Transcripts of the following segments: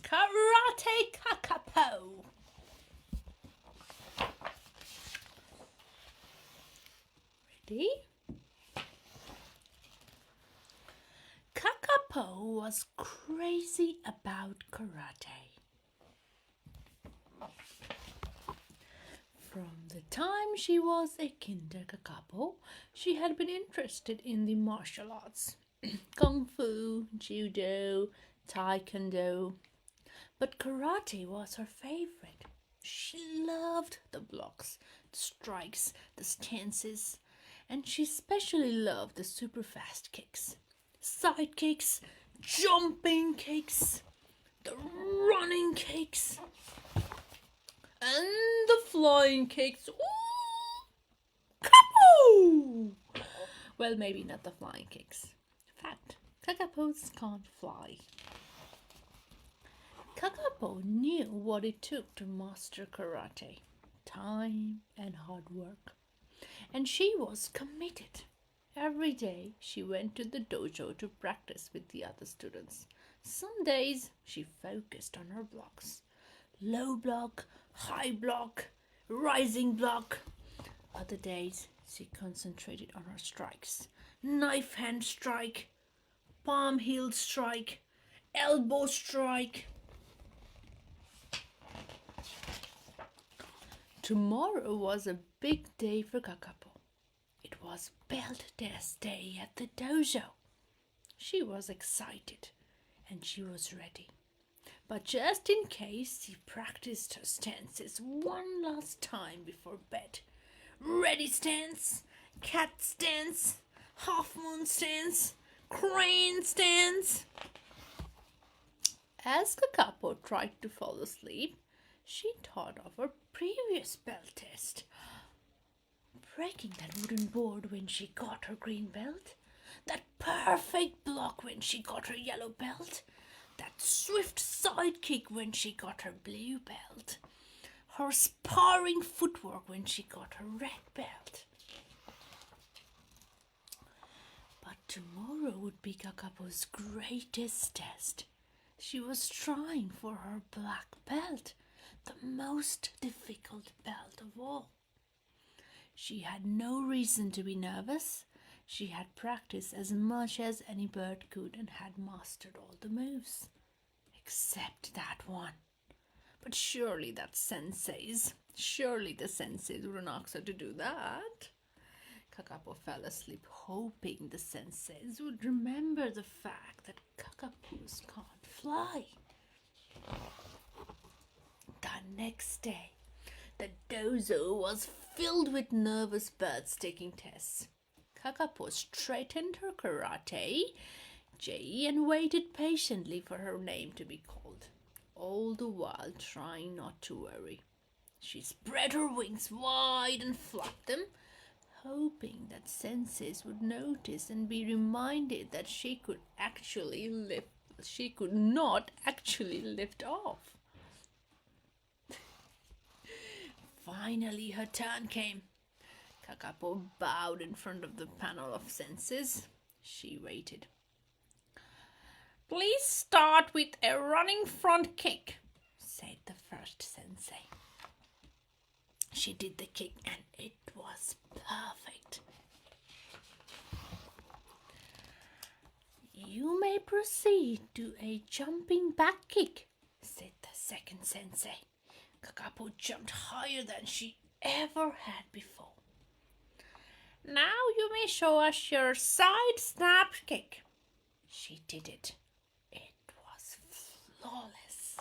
Karate Kakapo. Ready? Kakapo was crazy about karate. From the time she was a kinder Kakapo, she had been interested in the martial arts. Kung Fu, Judo, Taekwondo. But karate was her favorite. She loved the blocks, the strikes, the stances, and she especially loved the super fast kicks, side kicks, jumping kicks, the running kicks, and the flying kicks. Ooh! Kapo! Well, maybe not the flying kicks. Fact, kakapos can't fly. Kakapo knew what it took to master karate. Time and hard work. And she was committed. Every day she went to the dojo to practice with the other students. Some days she focused on her blocks. Low block, high block, rising block. Other days she concentrated on her strikes. Knife hand strike, palm heel strike, elbow strike. Tomorrow was a big day for Kakapo. It was belt test day at the dojo. She was excited and she was ready. But just in case, she practiced her stances one last time before bed. Ready stance, cat stance, half moon stance, crane stance. As Kakapo tried to fall asleep, she thought of her previous belt test. Breaking that wooden board when she got her green belt, that perfect block when she got her yellow belt, that swift side kick when she got her blue belt, her sparring footwork when she got her red belt. But tomorrow would be Kakapo's greatest test. She was trying for her black belt, the most difficult belt of all. She had no reason to be nervous. She had practiced as much as any bird could and had mastered all the moves. Except that one. But surely the senseis wouldn't ask her to do that. Kakapo fell asleep hoping the senseis would remember the fact that kakapos can't fly. The next day, the dojo was filled with nervous birds taking tests. Kakapo straightened her karate gi and waited patiently for her name to be called, all the while trying not to worry. She spread her wings wide and flapped them, hoping that senseis would notice and be reminded that she could not actually lift off. Finally, her turn came. Kakapo bowed in front of the panel of senseis. She waited. Please start with a running front kick, said the first sensei. She did the kick and it was perfect. You may proceed to a jumping back kick, said the second sensei. Kakapo jumped higher than she ever had before. Now you may show us your side snap kick. She did it. It was flawless.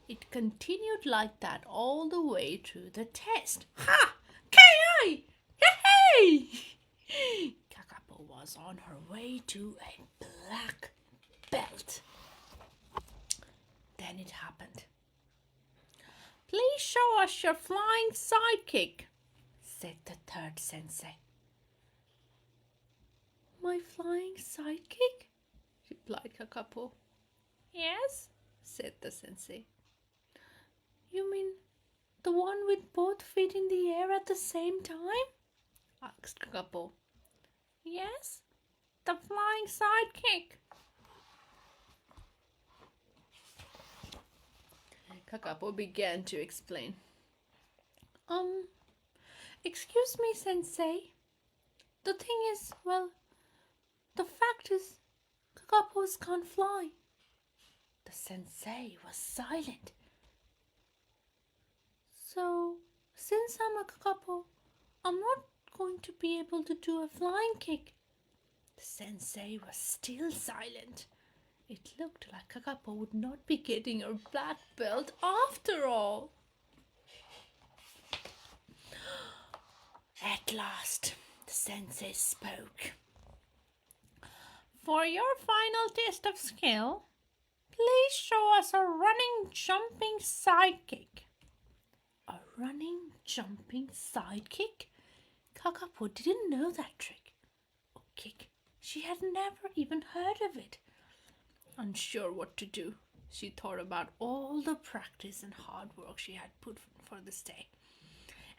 It continued like that all the way through the test. Ha! K.I. Hey! Kakapo was on her way to a black belt. Then it happened. Please show us your flying side kick, said the third sensei. My flying side kick? Replied Kakapo. Yes, said the sensei. You mean the one with both feet in the air at the same time? Asked Kakapo. Yes, the flying side kick. Kakapo began to explain. Um, excuse me, Sensei. The thing is, well, the fact is, Kakapos can't fly. The Sensei was silent. So, since I'm a Kakapo, I'm not going to be able to do a flying kick. The Sensei was still silent. It looked like Kakapo would not be getting her black belt after all. At last, the Sensei spoke. For your final test of skill, please show us a running, jumping side kick. A running, jumping side kick? Kakapo didn't know that trick. A kick. She had never even heard of it. Unsure what to do, she thought about all the practice and hard work she had put for this day.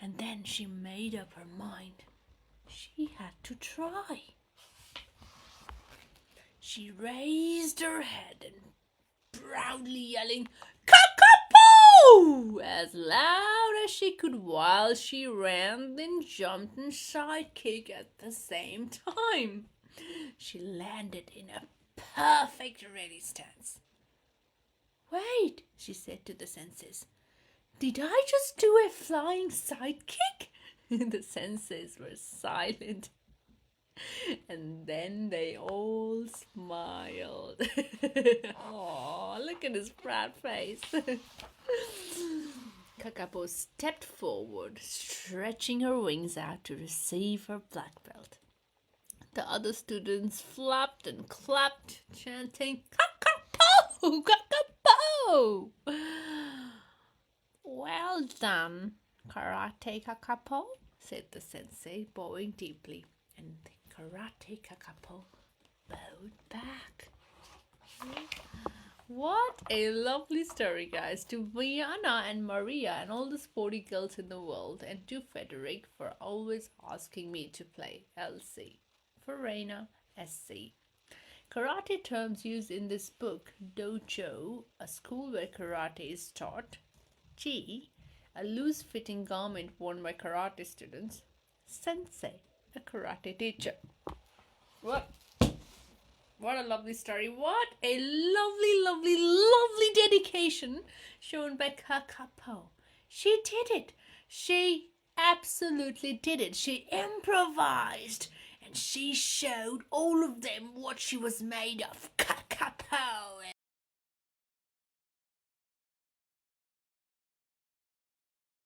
And then she made up her mind. She had to try. She raised her head and proudly yelling, Kakapo! As loud as she could while she ran, then jumped and side kick at the same time. She landed in a perfect ready stance. Wait, she said to the senseis. Did I just do a flying side kick? The senseis were silent. And then they all smiled. Oh, look at his proud face. Kakapo stepped forward, stretching her wings out to receive her black belt. The other students flapped and clapped, chanting, Kakapo! Kakapo! Well done, Karate Kakapo, said the sensei, bowing deeply. And the Karate Kakapo bowed back. What a lovely story, guys, to Viana and Maria and all the sporty girls in the world, and to Frederick for always asking me to play LC. For Reina, SC. Karate terms used in this book: dojo, a school where karate is taught; G, a loose-fitting garment worn by karate students; sensei, a karate teacher. What a lovely story. What a lovely, lovely, lovely dedication shown by Kakapo. She did it. She absolutely did it. She improvised. And she showed all of them what she was made of. Kakapo